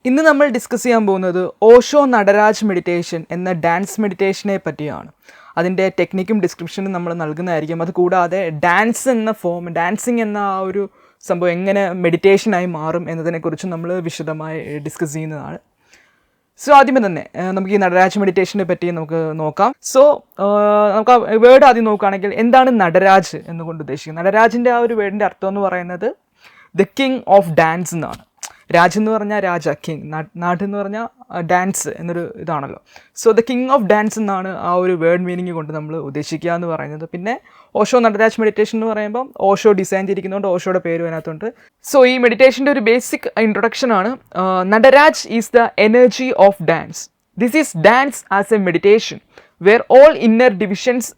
ഇന്ന് നമ്മൾ ഡിസ്കസ് ചെയ്യാൻ പോകുന്നത് ഓഷോ നടരാജ് മെഡിറ്റേഷൻ എന്ന ഡാൻസ് മെഡിറ്റേഷനെ പറ്റിയാണ്. അതിൻ്റെ ടെക്നിക്കും ഡിസ്ക്രിപ്ഷനും നമ്മൾ നൽകുന്നതായിരിക്കും. അതുകൂടാതെ ഡാൻസ് എന്ന ഫോം, ഡാൻസിങ് എന്ന ആ ഒരു സംഭവം എങ്ങനെ മെഡിറ്റേഷനായി മാറും എന്നതിനെക്കുറിച്ചും നമ്മൾ വിശദമായി ഡിസ്കസ് ചെയ്യുന്നതാണ്. സോ ആദ്യമേ തന്നെ നമുക്ക് ഈ നടരാജ് മെഡിറ്റേഷനെ പറ്റി നമുക്ക് നോക്കാം. സോ നമുക്ക് ആ വേർഡ് ആദ്യം നോക്കുകയാണെങ്കിൽ എന്താണ് നടരാജ് എന്നുകൊണ്ട് ഉദ്ദേശിക്കുന്നത്? നടരാജിൻ്റെ ആ ഒരു വേർഡിൻ്റെ അർത്ഥം എന്ന് പറയുന്നത് ദ കിങ് ഓഫ് ഡാൻസ് എന്നാണ്. രാജ് എന്ന് പറഞ്ഞാൽ രാജ, കിങ്, നാട് എന്ന് പറഞ്ഞാൽ ഡാൻസ് എന്നൊരു ഇതാണല്ലോ. So the king of dance എന്നാണ് ആ ഒരു വേർഡ് മീനിങ് കൊണ്ട് നമ്മൾ ഉദ്ദേശിക്കുക എന്ന് പറയുന്നത്. പിന്നെ ഓഷോ നടരാജ് മെഡിറ്റേഷൻ എന്ന് പറയുമ്പോൾ ഓഷോ ഡിസൈൻ ചെയ്തിരിക്കുന്നതുകൊണ്ട് ഓഷോയുടെ പേരും അതിനകത്തുണ്ട്. സോ ഈ മെഡിറ്റേഷൻ്റെ ഒരു ബേസിക് ഇൻട്രൊഡക്ഷൻ ആണ്. Nataraj is the energy of dance. This is dance as a meditation where all inner divisions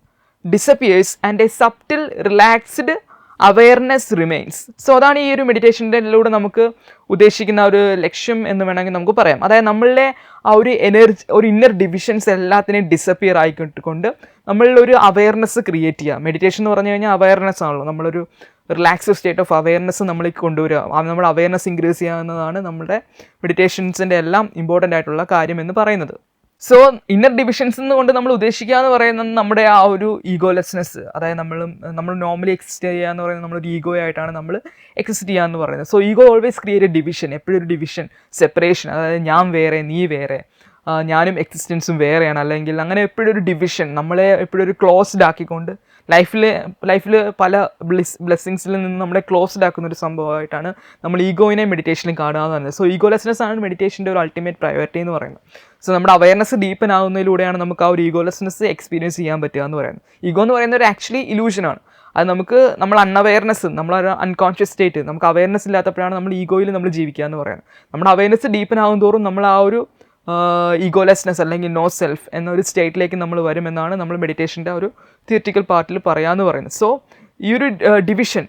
disappears and a subtle relaxed awareness remains. So അതാണ് ഈ ഒരു മെഡിറ്റേഷനിലൂടെ നമുക്ക് ഉദ്ദേശിക്കുന്ന ഒരു ലക്ഷ്യം എന്ന് വേണമെങ്കിൽ നമുക്ക് പറയാം. അതായത് നമ്മളുടെ ആ ഒരു എനർജി, ഒരു ഇന്നർ ഡിവിഷൻസ് എല്ലാത്തിനെയും ഡിസപ്പിയർ ആയിക്കൊണ്ട് നമ്മളിലൊരു അവെയർനെസ് ക്രിയേറ്റ് ചെയ്യുക. മെഡിറ്റേഷൻ എന്ന് പറഞ്ഞു കഴിഞ്ഞാൽ അവെയർനെസ് ആണല്ലോ. നമ്മളൊരു റിലാക്സ്ഡ് സ്റ്റേറ്റ് ഓഫ് അവെയർനെസ് നമ്മളിലേക്ക് കൊണ്ടുവരിക, നമ്മൾ അവെയർനെസ് ഇൻക്രീസ് ചെയ്യാവുന്നതാണ് നമ്മുടെ മെഡിറ്റേഷൻസിൻ്റെ എല്ലാം ഇമ്പോർട്ടൻ്റ് ആയിട്ടുള്ള കാര്യം എന്ന് പറയുന്നത്. സോ ഇന്നർ ഡിവിഷൻസ് എന്നുകൊണ്ട് നമ്മൾ ഉദ്ദേശിക്കുക എന്ന് പറയുന്നത് നമ്മുടെ ആ ഒരു ഈഗോലെസ്നെസ്, അതായത് നമ്മൾ നോർമലി എക്സിസ്റ്റ് ചെയ്യുക എന്ന് പറയുന്നത് നമ്മളൊരു ഈഗോ ആയിട്ടാണ് നമ്മൾ എക്സിസ്റ്റ് ചെയ്യുക എന്ന് പറയുന്നത്. So ego always create A division, എപ്പോഴും ഒരു ഡിവിഷൻ, സെപ്പറേഷൻ, അതായത് ഞാൻ വേറെ, നീ വേറെ, ഞാനും എക്സിസ്റ്റൻസും വേറെയാണ്, അല്ലെങ്കിൽ അങ്ങനെ എപ്പോഴും ഒരു ഡിവിഷൻ, നമ്മളെ എപ്പോഴും ഒരു ക്ലോസ്ഡ് ആക്കിക്കൊണ്ട് ലൈഫിൽ പല ബ്ലെസ്സിങ്സിൽ നിന്ന് നമ്മളെ ക്ലോസ്ഡ് ആക്കുന്ന ഒരു സംഭവമായിട്ടാണ് നമ്മൾ ഈഗോയിനെ മെഡിറ്റേഷനിൽ കാണുക എന്ന് പറയുന്നത്. സോ ഈഗോലെസ്നെസ് ആണ് മെഡിറ്റേഷൻ്റെ ഒരു അൾട്ടിമേറ്റ് പ്രയോറിറ്റി എന്ന് പറയുന്നത്. സോ നമ്മുടെ അവയർനെസ് ഡീപ്പൻ ആകുന്നതിലൂടെയാണ് നമുക്ക് ആ ഒരു ഈഗോലെസ്നെസ് എക്സ്പീരിയൻസ് ചെയ്യാൻ പറ്റുക എന്ന് പറയുന്നത്. ഈഗോ എന്ന് പറയുന്നത് ഒരു ആക്ച്വലി ഇലൂഷനാണ്. അത് നമ്മൾ അൺഅവെയർനെസ്, നമ്മളൊരു അൺകോൺഷ്യസ് സ്റ്റേറ്റ്, നമുക്ക് അവയർനെസ് ഇല്ലാത്തപ്പോഴാണ് നമ്മൾ ഈഗോയിൽ നമ്മൾ ജീവിക്കുക എന്ന് പറയുന്നത്. നമ്മുടെ അവയർനെസ് ഡീപ്പൻ ആകും തോറും നമ്മൾ ആ ഒരു ഈഗോലെസ്നെസ് അല്ലെങ്കിൽ നോ സെൽഫ് എന്നൊരു സ്റ്റേറ്റിലേക്ക് നമ്മൾ വരുമെന്നാണ് നമ്മൾ മെഡിറ്റേഷൻ്റെ ഒരു തിയറിറ്റിക്കൽ പാർട്ടിൽ പറയാമെന്ന് പറയുന്നത്. സോ ഈ ഒരു division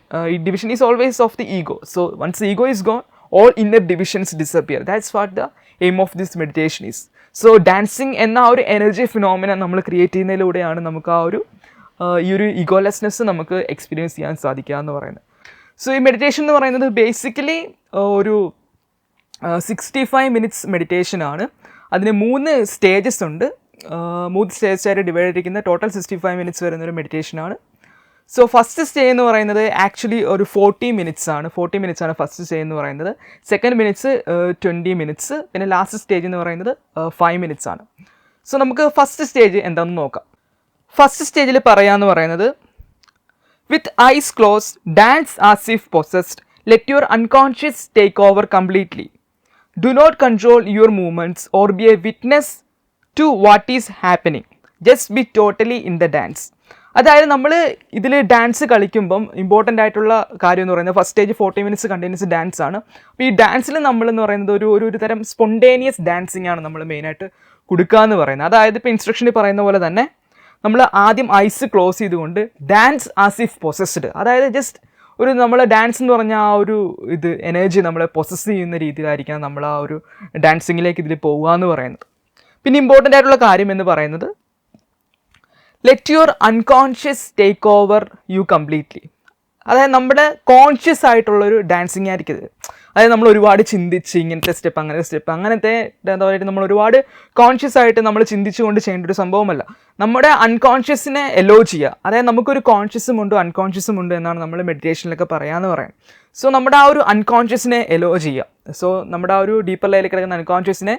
is always of the ego. So once ego is gone, all inner divisions disappear. That's what the aim of this meditation is. So dancing എന്ന ആ ഒരു എനർജി ഫിനോമിന നമ്മൾ ക്രിയേറ്റ് ചെയ്യുന്നതിലൂടെയാണ് നമുക്ക് ആ ഒരു ഈ ഒരു ഈഗോലെസ്നെസ് നമുക്ക് എക്സ്പീരിയൻസ് ചെയ്യാൻ സാധിക്കുക എന്ന് പറയുന്നത്. സോ ഈ മെഡിറ്റേഷൻ എന്ന് പറയുന്നത് ബേസിക്കലി ഒരു 65 മിനിറ്റ്സ് മെഡിറ്റേഷൻ ആണ്. അതിന് 3 സ്റ്റേജസ് ഉണ്ട്. 3 സ്റ്റേജസ് ആയിട്ട് ഡിവൈഡ് ചെയ്തിരിക്കുന്ന ടോട്ടൽ 65 മിനിറ്റ്സ് വരുന്നൊരു മെഡിറ്റേഷനാണ്. സോ ഫസ്റ്റ് സ്റ്റേ എന്ന് പറയുന്നത് ആക്ച്വലി ഒരു 40 മിനിറ്റ്സ് ആണ്. 40 മിനിറ്റ്സ് ആണ് ഫസ്റ്റ് സ്റ്റേ എന്ന് പറയുന്നത്. സെക്കൻഡ് മിനിറ്റ്സ് 20 മിനിറ്റ്സ്, പിന്നെ ലാസ്റ്റ് സ്റ്റേജ് എന്ന് പറയുന്നത് 5 മിനിറ്റ്സ് ആണ്. സോ നമുക്ക് ഫസ്റ്റ് സ്റ്റേജ് എന്താണെന്ന് നോക്കാം. ഫസ്റ്റ് സ്റ്റേജിൽ പറയാമെന്ന് പറയുന്നത്, with eyes closed dance as if possessed, let your unconscious take over completely. Do not control your movements or be a witness to what is happening, just be totally in the dance. അതായത് നമ്മൾ ഇതിൽ dance കളിക്കുമ്പം important ആയിട്ടുള്ള കാര്യം എന്ന് പറയുന്നത് first stage 40 minutes continuous dance ആണ്. അപ്പോൾ ഈ ഡാൻസിൽ നമ്മളെന്ന് പറയുന്നത് ഒരു തരം സ്പോണ്ടേനിയസ് ഡാൻസിങ് ആണ് നമ്മൾ മെയിനായിട്ട് കൊടുക്കുക എന്ന് പറയുന്നത്. അതായത് ഇപ്പോൾ ഇൻസ്ട്രക്ഷനിൽ പറയുന്ന പോലെ തന്നെ നമ്മൾ ആദ്യം ഐസ് ക്ലോസ് ചെയ്തുകൊണ്ട് ഡാൻസ് ആസ് ഇഫ് പൊസസ്ഡ്, അതായത് ജസ്റ്റ് നമ്മൾ ഡാൻസ് എന്ന് പറഞ്ഞാൽ ആ ഒരു എനർജി നമ്മളെ പൊസസ് ചെയ്യുന്ന രീതിയിലായിരിക്കണം നമ്മൾ ആ ഒരു ഡാൻസിങ്ങിലേക്ക് ഇതിൽ പോവുക എന്ന് പറയുന്നത്. പിന്നെ ഇമ്പോർട്ടൻ്റ് ആയിട്ടുള്ള കാര്യം എന്ന് പറയുന്നത്, let your unconscious take over you completely. അതായത് നമ്മുടെ കോൺഷ്യസ് ആയിട്ടുള്ളൊരു ഡാൻസിങ് ആയിരിക്കും ഇത്. അതായത് നമ്മൾ ഒരുപാട് ചിന്തിച്ച് ഇങ്ങനത്തെ സ്റ്റെപ്പ് അങ്ങനത്തെ എന്താ പറയുക, നമ്മൾ ഒരുപാട് കോൺഷ്യസ് ആയിട്ട് നമ്മൾ ചിന്തിച്ചുകൊണ്ട് ചെയ്യേണ്ട ഒരു സംഭവമല്ല. നമ്മുടെ അൺകോൺഷ്യസിനെ എലോ ചെയ്യുക. അതായത് നമുക്കൊരു കോൺഷ്യസും ഉണ്ട് അൺകോൺഷ്യസും ഉണ്ട് എന്നാണ് നമ്മൾ മെഡിറ്റേഷനിലൊക്കെ പറയാമെന്ന് പറയുന്നത്. സോ നമ്മുടെ ആ ഒരു അൺകോൺഷ്യസിനെ എലോ ചെയ്യുക. സോ നമ്മുടെ ആ ഒരു ഡീപ്പർ ലെയറിൽ കിടക്കുന്ന അൺകോൺഷ്യസിനെ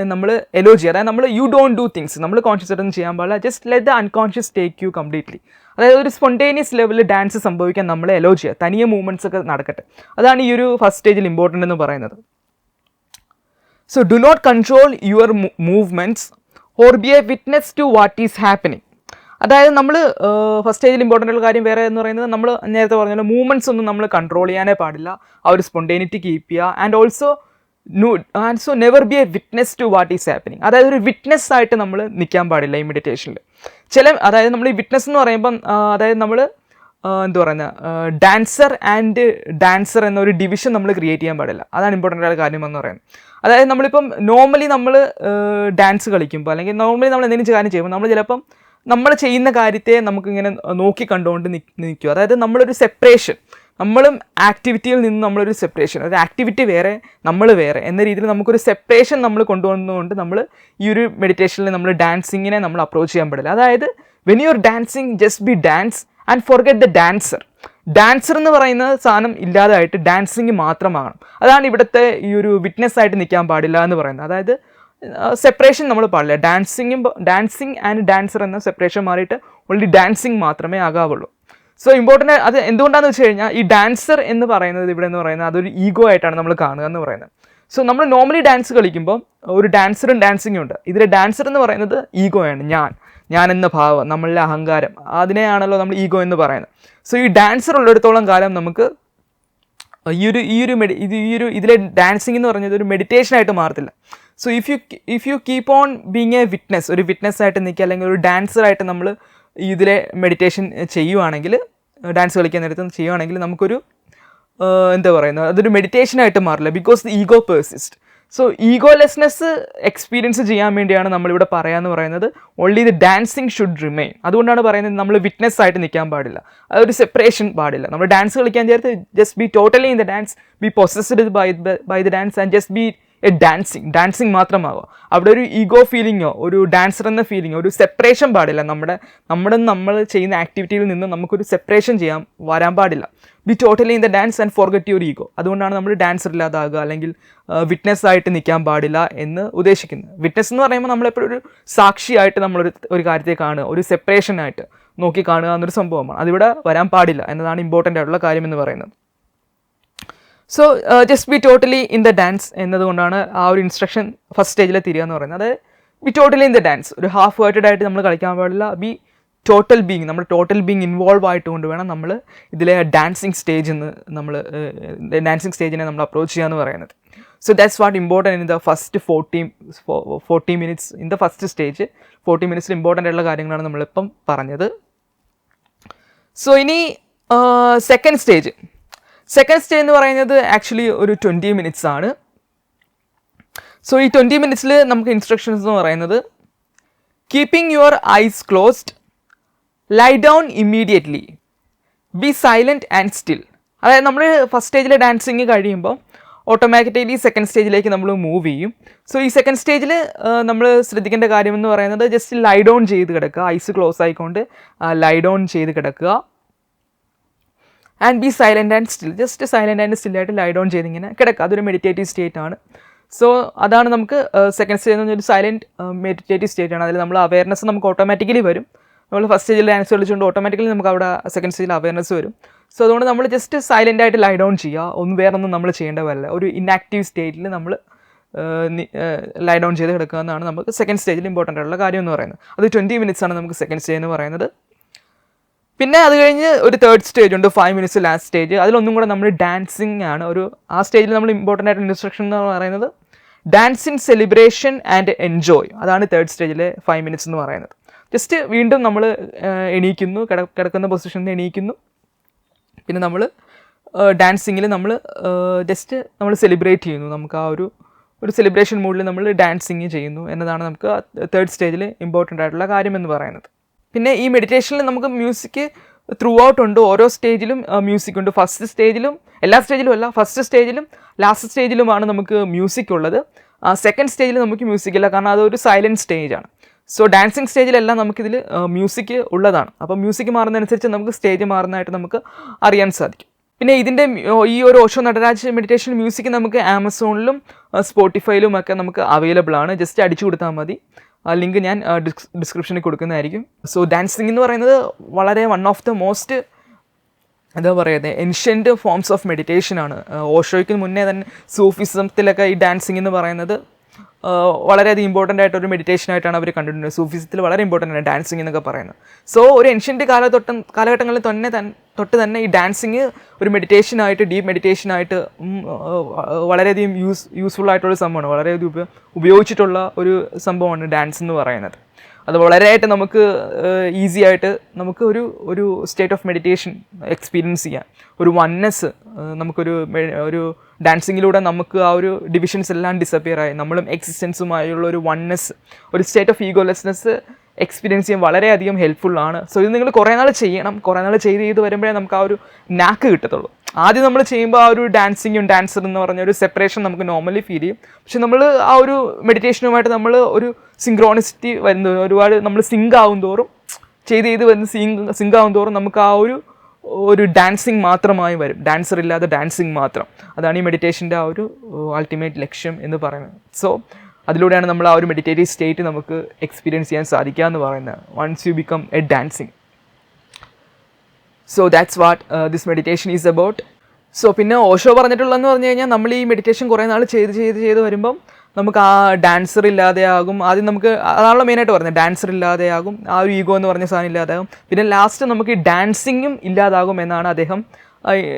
നമ്മൾ എലോ ചെയ്യുക. അതായത് നമ്മൾ യു ഡോണ്ട് ഡു തിങ്സ്, നമ്മൾ കോൺഷ്യസ് ആയിട്ടൊന്നും ചെയ്യാൻ പാടില്ല. Just let the unconscious take you completely. അതായത് ഒരു സ്പോണ്ടേനിയസ് ലെവലിൽ ഡാൻസ് സംഭവിക്കാൻ നമ്മൾ എലോ ചെയ്യുക. തനിയെ മൂവ്മെൻറ്റ്സ് ഒക്കെ നടക്കട്ടെ. അതാണ് ഈ ഒരു ഫസ്റ്റ് സ്റ്റേജിൽ ഇമ്പോർട്ടൻ്റ് എന്ന് പറയുന്നത്. So do not control your movements or be a witness to what is happening. അതായത് നമ്മൾ ഫസ്റ്റ് സ്റ്റേജിൽ ഇമ്പോർട്ടൻ്റ് ഉള്ള കാര്യം വേറെ എന്ന് പറയുന്നത്, നമ്മൾ നേരത്തെ പറഞ്ഞാൽ മൂവ്മെൻറ്റ്സ് ഒന്നും നമ്മൾ കൺട്രോൾ ചെയ്യാനേ പാടില്ല. ആ ഒരു സ്പോണ്ടേനിറ്റി കീപ്പ് ചെയ്യുക. And also never be a witness to what is happening. അതായത് ഒരു വിറ്റ്നസ് ആയിട്ട് നമ്മൾ നിൽക്കാൻ പാടില്ല ഈ മെഡിറ്റേഷനിൽ. അതായത് നമ്മൾ ഈ വിറ്റ്നസ് എന്ന് പറയുമ്പം അതായത് നമ്മൾ എന്താ പറയുക, ഡാൻസർ എന്നൊരു ഡിവിഷൻ നമ്മൾ ക്രിയേറ്റ് ചെയ്യാൻ പാടില്ല. അതാണ് ഇമ്പോർട്ടൻ്റ് ആയ കാര്യം എന്ന് പറയുന്നത്. അതായത് നമ്മളിപ്പം നോർമലി നമ്മൾ ഡാൻസ് കളിക്കുമ്പോൾ അല്ലെങ്കിൽ നോർമലി നമ്മൾ എന്തെങ്കിലും കാര്യം ചെയ്യുമ്പോൾ നമ്മൾ ചിലപ്പം നമ്മൾ ചെയ്യുന്ന കാര്യത്തെ നമുക്കിങ്ങനെ നോക്കി കണ്ടുകൊണ്ട് നിൽക്കും. അതായത് നമ്മളൊരു സെപ്പറേഷൻ, നമ്മളും ആക്ടിവിറ്റിയിൽ നിന്ന് നമ്മളൊരു സെപ്പറേഷൻ, ഒരു ആക്ടിവിറ്റി വേറെ നമ്മൾ വേറെ എന്ന രീതിയിൽ നമുക്കൊരു സെപ്പറേഷൻ നമ്മൾ കൊണ്ടുവന്നുകൊണ്ട് നമ്മൾ ഈ ഒരു മെഡിറ്റേഷനിൽ നമ്മൾ ഡാൻസിങ്ങിനെ നമ്മൾ അപ്രോച്ച് ചെയ്യാൻ പാടില്ല. അതായത് when you are dancing just be dance and forget the dancer. Dancer എന്ന് പറയുന്ന സാധനം ഇല്ലാതായിട്ട് ഡാൻസിങ് മാത്രമാകണം. അതാണ് ഇവിടുത്തെ ഈ ഒരു വിറ്റ്നസ് ആയിട്ട് നിൽക്കാൻ പാടില്ല എന്ന് പറയുന്നത്. അതായത് സെപ്പറേഷൻ നമ്മൾ പാടില്ല. ഡാൻസിങ് ആൻഡ് ഡാൻസർ എന്ന സെപ്പറേഷൻ മാറിയിട്ട് ഓൺലി ഡാൻസിങ് മാത്രമേ ആകാവുള്ളൂ. സോ ഇമ്പോർട്ടൻ്റ് അത് എന്തുകൊണ്ടാണെന്ന് വെച്ച് കഴിഞ്ഞാൽ ഈ ഡാൻസർ എന്ന് പറയുന്നത് ഇവിടെ എന്ന് പറയുന്നത് അതൊരു ഈഗോ ആയിട്ടാണ് നമ്മൾ കാണുക എന്ന് പറയുന്നത്. സോ നമ്മൾ നോർമലി ഡാൻസ് കളിക്കുമ്പോൾ ഒരു ഡാൻസറും ഡാൻസിങ്ങും ഉണ്ട്. ഇതിലെ ഡാൻസർ എന്ന് പറയുന്നത് ഈഗോയാണ്, ഞാൻ എന്ന ഭാവം, നമ്മളിലെ അഹങ്കാരം, അതിനെയാണല്ലോ നമ്മൾ ഈഗോ എന്ന് പറയുന്നത്. സോ ഈ ഡാൻസർ ഉള്ളിടത്തോളം കാലം നമുക്ക് ഇതിലെ ഡാൻസിങ് എന്ന് പറഞ്ഞത് ഒരു മെഡിറ്റേഷൻ ആയിട്ട് മാറത്തില്ല. So if you keep on being a witness, ഒരു വിറ്റ്നസ് ആയിട്ട് നിൽക്കുക, അല്ലെങ്കിൽ ഒരു ഡാൻസറായിട്ട് നമ്മൾ ഇതിലെ മെഡിറ്റേഷൻ ചെയ്യുവാണെങ്കിൽ, ഡാൻസ് കളിക്കാൻ നേരത്ത് ചെയ്യുവാണെങ്കിൽ നമുക്കൊരു എന്താ പറയുന്നത്, അതൊരു മെഡിറ്റേഷനായിട്ട് മാറില്ല. Because the ego persist. So egolessness experience ചെയ്യാൻ വേണ്ടിയാണ് നമ്മളിവിടെ പറയാമെന്ന് പറയുന്നത് only the dancing should remain. അതുകൊണ്ടാണ് പറയുന്നത് നമ്മൾ വിറ്റ്നസ് ആയിട്ട് നിൽക്കാൻ പാടില്ല, അതൊരു സെപ്പറേഷൻ പാടില്ല. നമ്മൾ ഡാൻസ് കളിക്കാൻ ചേർത്ത് just be totally in the dance, be possessed by the dance and just be a dancing മാത്രമാകുക. അവിടെ ഒരു ഈഗോ ഫീലിങ്ങോ ഒരു ഡാൻസർ എന്ന ഫീലിങ്ങോ ഒരു സെപ്പറേഷൻ പാടില്ല. നമ്മൾ ചെയ്യുന്ന ആക്ടിവിറ്റിയിൽ നിന്ന് നമുക്കൊരു സെപ്പറേഷൻ വരാൻ പാടില്ല. B totally in the dance and forget your ego. അതുകൊണ്ടാണ് നമ്മൾ ഡാൻസർ ഇല്ലാതാകുക അല്ലെങ്കിൽ വിറ്റ്നസ് ആയിട്ട് നിൽക്കാൻ പാടില്ല എന്ന് ഉദ്ദേശിക്കുന്നത്. വിറ്റ്നസ് എന്ന് പറയുമ്പോൾ നമ്മളെപ്പോഴും ഒരു സാക്ഷിയായിട്ട് നമ്മളൊരു കാര്യത്തെ കാണുക, ഒരു സെപ്പറേഷനായിട്ട് നോക്കി കാണുക എന്നൊരു സംഭവമാണ്. അതിവിടെ വരാൻ പാടില്ല എന്നതാണ് ഇമ്പോർട്ടൻ്റ് ആയിട്ടുള്ള കാര്യം എന്ന് പറയുന്നത്. So just be totally in the dance എന്നതുകൊണ്ടാണ് ആ ഒരു ഇൻസ്ട്രക്ഷൻ ഫസ്റ്റ് സ്റ്റേജിൽ തിരിക എന്ന് പറയുന്നത്. അതായത് B totally in the dance, ഒരു ഹാഫ് വേർട്ടഡ് ആയിട്ട് നമ്മൾ കളിക്കാൻ പാടില്ല. ബി ടോട്ടൽ ബീങ്, നമ്മൾ ടോട്ടൽ ബീങ് ഇൻവോൾവ് ആയിട്ടുകൊണ്ട് വേണം നമ്മൾ ഇതിലെ ഡാൻസിങ് സ്റ്റേജിനെ നമ്മൾ അപ്രോച്ച് ചെയ്യുക എന്ന് പറയുന്നത്. So that's what important in the first 40 minutes in the first stage. 40 മിനിറ്റ്സിൽ ഇമ്പോർട്ടൻ്റ് ആയിട്ടുള്ള കാര്യങ്ങളാണ് നമ്മളിപ്പം പറഞ്ഞത്. സോ ഇനി സെക്കൻഡ് സ്റ്റേജ് എന്ന് പറയുന്നത് ആക്ച്വലി ഒരു 20 മിനിറ്റ്സ് ആണ്. സോ ഈ 20 മിനിറ്റ്സിൽ നമുക്ക് ഇൻസ്ട്രക്ഷൻസ് എന്ന് പറയുന്നത് keeping your eyes closed, lie down immediately, be silent and still. അതായത് നമ്മൾ ഫസ്റ്റ് സ്റ്റേജിലെ ഡാൻസിങ് കഴിയുമ്പോൾ ഓട്ടോമാറ്റിക്കലി സെക്കൻഡ് സ്റ്റേജിലേക്ക് നമ്മൾ മൂവ് ചെയ്യും. സോ ഈ സെക്കൻഡ് സ്റ്റേജിൽ നമ്മൾ ശ്രദ്ധിക്കേണ്ട കാര്യം എന്ന് പറയുന്നത് ജസ്റ്റ് ലൈ ഡൗൺ ചെയ്ത് കിടക്കുക, ഐസ് ക്ലോസ് ആയിക്കൊണ്ട് ലൈ ഡൗൺ ചെയ്ത് കിടക്കുക. And be silent and still, just silent and സ്റ്റില്ലായിട്ട് ലൈ ഡൗൺ ചെയ്തിങ്ങനെ കിടക്കുക. അതൊരു മെഡിറ്റേറ്റീവ് സ്റ്റേറ്റ് ആണ്. സോ അതാണ് നമുക്ക് സെക്കൻഡ് സ്റ്റേജ് എന്ന് പറഞ്ഞൊരു സൈലൻറ്റ് മെഡിറ്റേറ്റീവ് സ്റ്റേറ്റ് ആണ്. അതിൽ നമ്മൾ അവയർനെസ് നമുക്ക് ഓട്ടോമാറ്റിക്കലി വരും. നമ്മൾ ഫസ്റ്റ് സ്റ്റേജിൽ ഡാൻസ് കളിച്ചുകൊണ്ട് ഓട്ടോമാറ്റിക്കലി നമുക്ക് അവിടെ സെക്കൻഡ് സ്റ്റേജിൽ അവയർനെസ് വരും. സോ അതുകൊണ്ട് നമ്മൾ ജസ്റ്റ് സൈലൻ്റ് ആയിട്ട് ലൈ ഡൗൺ ചെയ്യുക, വേറൊന്നും നമ്മൾ ചെയ്യേണ്ട വരില്ല. ഒരു ഇൻആക്റ്റീവ് സ്റ്റേറ്റിൽ നമ്മൾ ലൈ ഡൗൺ ചെയ്ത് കിടക്കുക എന്നാണ് നമുക്ക് സെക്കൻഡ് സ്റ്റേജിൽ ഇമ്പോർട്ടൻ്റ് ആയിട്ടുള്ള കാര്യം എന്ന് പറയുന്നത്. അത് 20 മിനിറ്റ്സ് ആണ് നമുക്ക് സെക്കൻഡ് സ്റ്റേജ് എന്ന് പറയുന്നത്. പിന്നെ അത് കഴിഞ്ഞ് ഒരു തേർഡ് സ്റ്റേജ് ഉണ്ട്, 5 മിനിറ്റ്സ് ലാസ്റ്റ് സ്റ്റേജ്. അതിലൊന്നും കൂടെ നമ്മൾ ഡാൻസിങ് ആണ്. ആ സ്റ്റേജിൽ നമ്മൾ ഇമ്പോർട്ടൻ്റ് ആയിട്ട് ഇൻസ്ട്രക്ഷൻ എന്ന് പറയുന്നത് dance in celebration and enjoy. അതാണ് തേർഡ് സ്റ്റേജിലെ 5 മിനിറ്റ്സ് എന്ന് പറയുന്നത്. ജസ്റ്റ് വീണ്ടും നമ്മൾ എണീക്കുന്നു, കിടക്കുന്ന പൊസിഷനിൽ നിന്ന് എണീക്കുന്നു. പിന്നെ നമ്മൾ ഡാൻസിങ്ങിൽ നമ്മൾ ജസ്റ്റ് നമ്മൾ സെലിബ്രേറ്റ് ചെയ്യുന്നു. നമുക്ക് ആ ഒരു സെലിബ്രേഷൻ മൂഡിൽ നമ്മൾ ഡാൻസിങ് ചെയ്യുന്നു എന്നതാണ് നമുക്ക് തേർഡ് സ്റ്റേജിൽ ഇമ്പോർട്ടൻ്റ് ആയിട്ടുള്ള കാര്യം എന്ന് പറയുന്നത്. പിന്നെ ഈ മെഡിറ്റേഷനിൽ നമുക്ക് മ്യൂസിക് ത്രൂ ഔട്ട് ഉണ്ട്. ഓരോ സ്റ്റേജിലും മ്യൂസിക് ഉണ്ട്. ഫസ്റ്റ് സ്റ്റേജിലും, എല്ലാ സ്റ്റേജിലും അല്ല, ഫസ്റ്റ് സ്റ്റേജിലും ലാസ്റ്റ് സ്റ്റേജിലുമാണ് നമുക്ക് മ്യൂസിക് ഉള്ളത്. സെക്കൻഡ് സ്റ്റേജിൽ നമുക്ക് മ്യൂസിക് ഇല്ല, കാരണം അതൊരു സൈലൻറ്റ് സ്റ്റേജാണ്. സോ ഡാൻസിങ് സ്റ്റേജിലെല്ലാം നമുക്കിതിൽ മ്യൂസിക് ഉള്ളതാണ്. അപ്പോൾ മ്യൂസിക് മാറുന്നതനുസരിച്ച് നമുക്ക് സ്റ്റേജ് മാറുന്നതായിട്ട് നമുക്ക് അറിയാൻ സാധിക്കും. പിന്നെ ഇതിൻ്റെ ഈ ഒരു ഓഷോ നടരാജ് മെഡിറ്റേഷൻ മ്യൂസിക് നമുക്ക് ആമസോണിലും സ്പോട്ടിഫൈയിലും ഒക്കെ നമുക്ക് അവൈലബിൾ ആണ്. ജസ്റ്റ് അടിച്ചു കൊടുത്താൽ മതി. ലിങ്ക് ഞാൻ ഡിസ്ക്രിപ്ഷനിൽ കൊടുക്കുന്നതായിരിക്കും. സോ ഡാൻസിങ് എന്ന് പറയുന്നത് വളരെ വൺ ഓഫ് ദ മോസ്റ്റ് എന്താ പറയുന്നത് ഏൻഷ്യൻ്റ് ഫോംസ് ഓഫ് മെഡിറ്റേഷനാണ്. ഓഷോയ്ക്ക് മുന്നേ തന്നെ സൂഫിസത്തിലൊക്കെ ഈ ഡാൻസിങ് എന്ന് പറയുന്നത് വളരെയധികം ഇമ്പോർട്ടൻ്റ് ആയിട്ടൊരു മെഡിറ്റേഷനായിട്ടാണ് അവർ കണ്ടിട്ടുള്ളത്. സൂഫിസത്തിൽ വളരെ ഇമ്പോർട്ടൻ്റ് ആണ് ഡാൻസിങ് എന്നൊക്കെ പറയുന്നത്. സോ ഒരു ഏൻഷ്യൻ്റ് കാലഘട്ടങ്ങളിൽ തൊട്ട് തന്നെ ഈ ഡാൻസിങ് ഒരു മെഡിറ്റേഷനായിട്ട്, ഡീപ്പ് മെഡിറ്റേഷനായിട്ട് വളരെയധികം യൂസ്ഫുൾ ആയിട്ടുള്ള സംഭവമാണ്. വളരെയധികം ഉപയോഗിച്ചിട്ടുള്ള ഒരു സംഭവമാണ് ഡാൻസ് എന്ന് പറയുന്നത്. അത് വളരെയായിട്ട് നമുക്ക് ഈസി ആയിട്ട് നമുക്ക് ഒരു സ്റ്റേറ്റ് ഓഫ് മെഡിറ്റേഷൻ എക്സ്പീരിയൻസ് ചെയ്യാം. ഒരു വൺനെസ് ഒരു ഡാൻസിങ്ങിലൂടെ നമുക്ക് ആ ഒരു ഡിവിഷൻസ് എല്ലാം ഡിസപ്പിയർ ആയി നമ്മളും എക്സിസ്റ്റൻസുമായുള്ള ഒരു വൺനെസ്, ഒരു സ്റ്റേറ്റ് ഓഫ് ഈഗോലെസ്നെസ് എക്സ്പീരിയൻസ് ചെയ്യാൻ വളരെയധികം ഹെൽപ്ഫുള്ളാണ്. സോ ഇത് നിങ്ങൾ കുറേ നാൾ ചെയ്യണം. കുറേ നാൾ ചെയ്ത് വരുമ്പോഴേ നമുക്ക് ആ ഒരു നാക്ക് കിട്ടത്തുള്ളൂ. ആദ്യം നമ്മൾ ചെയ്യുമ്പോൾ ആ ഒരു ഡാൻസിങ്ങും ഡാൻസർ എന്ന് പറഞ്ഞ ഒരു സെപ്പറേഷൻ നമുക്ക് നോർമലി ഫീൽ ചെയ്യും. പക്ഷെ നമ്മൾ ആ ഒരു മെഡിറ്റേഷനുമായിട്ട് നമ്മൾ ഒരു സിങ്ക്രോണിസിറ്റി വരുന്ന ഒരുപാട് നമ്മൾ സിങ്ക് ആവും തോറും സിങ്ക് ആവും തോറും നമുക്ക് ആ ഒരു ഡാൻസിങ് മാത്രമായി വരും. ഡാൻസർ ഇല്ലാതെ ഡാൻസിങ് മാത്രം. അതാണ് ഈ മെഡിറ്റേഷൻ്റെ ആ ഒരു അൾട്ടിമേറ്റ് ലക്ഷ്യം എന്ന് പറയുന്നത്. സോ അതിലൂടെയാണ് നമ്മൾ ആ ഒരു മെഡിറ്റേറ്റീവ് സ്റ്റേറ്റ് നമുക്ക് എക്സ്പീരിയൻസ് ചെയ്യാൻ സാധിക്കുക എന്ന് പറയുന്നത്. Once you become a dancing. So that's what this meditation is about. So പിന്നെ ഓഷോ പറഞ്ഞിട്ടുള്ളതെന്ന് പറഞ്ഞു കഴിഞ്ഞാൽ നമ്മൾ ഈ മെഡിറ്റേഷൻ കുറേ നാൾ ചെയ്ത് വരുമ്പം നമുക്ക് ആ ഡാൻസർ ഇല്ലാതെയാകും. ആദ്യം നമുക്ക് അതാണല്ലോ മെയിനായിട്ട് പറഞ്ഞത്, ഡാൻസർ ഇല്ലാതെയാകും, ആ ഒരു ഈഗോ എന്ന് പറഞ്ഞ സാധനം ഇല്ലാതാകും. പിന്നെ ലാസ്റ്റ് നമുക്ക് ഈ ഡാൻസിങ്ങും ഇല്ലാതാകും എന്നാണ്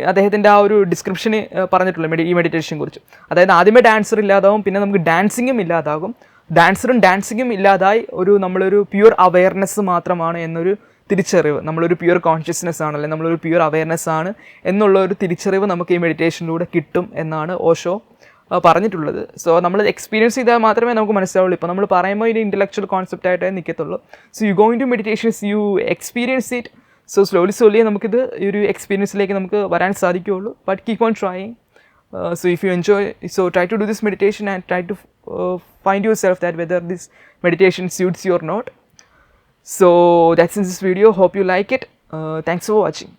അദ്ദേഹത്തിൻ്റെ ആ ഒരു ഡിസ്ക്രിപ്ഷന് പറഞ്ഞിട്ടുള്ളത് ഈ മെഡിറ്റേഷനെ കുറിച്ച്. അതായത് ആദ്യമേ ഡാൻസർ ഇല്ലാതാവും, പിന്നെ നമുക്ക് ഡാൻസിങ്ങും ഇല്ലാതാകും. ഡാൻസറും ഡാൻസിങ്ങും ഇല്ലാതായി നമ്മളൊരു പ്യുവർ അവെയർനെസ് മാത്രമാണ് എന്നൊരു തിരിച്ചറിവ്, നമ്മളൊരു പ്യുവർ കോൺഷ്യസ്നെസ് ആണ്, അല്ലെങ്കിൽ നമ്മളൊരു പ്യുവർ അവെയർനെസ് ആണ് എന്നുള്ള ഒരു തിരിച്ചറിവ് നമുക്ക് ഈ മെഡിറ്റേഷനിലൂടെ കിട്ടും എന്നാണ് ഓഷോ പറഞ്ഞിട്ടുള്ളത്. സോ നമ്മൾ എക്സ്പീരിയൻസ് ചെയ്താൽ മാത്രമേ നമുക്ക് മനസ്സിലാവുള്ളൂ. ഇപ്പോൾ നമ്മൾ പറയുമ്പോൾ ഇത് ഇൻ്റലക്ച്വൽ കോൺസെപ്റ്റ് ആയിട്ടേ നിൽക്കത്തുള്ളൂ. So you going to meditations, you experience it. So slowly നമുക്കിത് ഈ ഒരു എക്സ്പീരിയൻസിലേക്ക് നമുക്ക് വരാൻ സാധിക്കുകയുള്ളൂ. But keep on trying. So if you enjoy, so try to do this meditation and try to find yourself that whether this meditation suits you or not. So that's in this video. Hope you like it. Thanks for watching.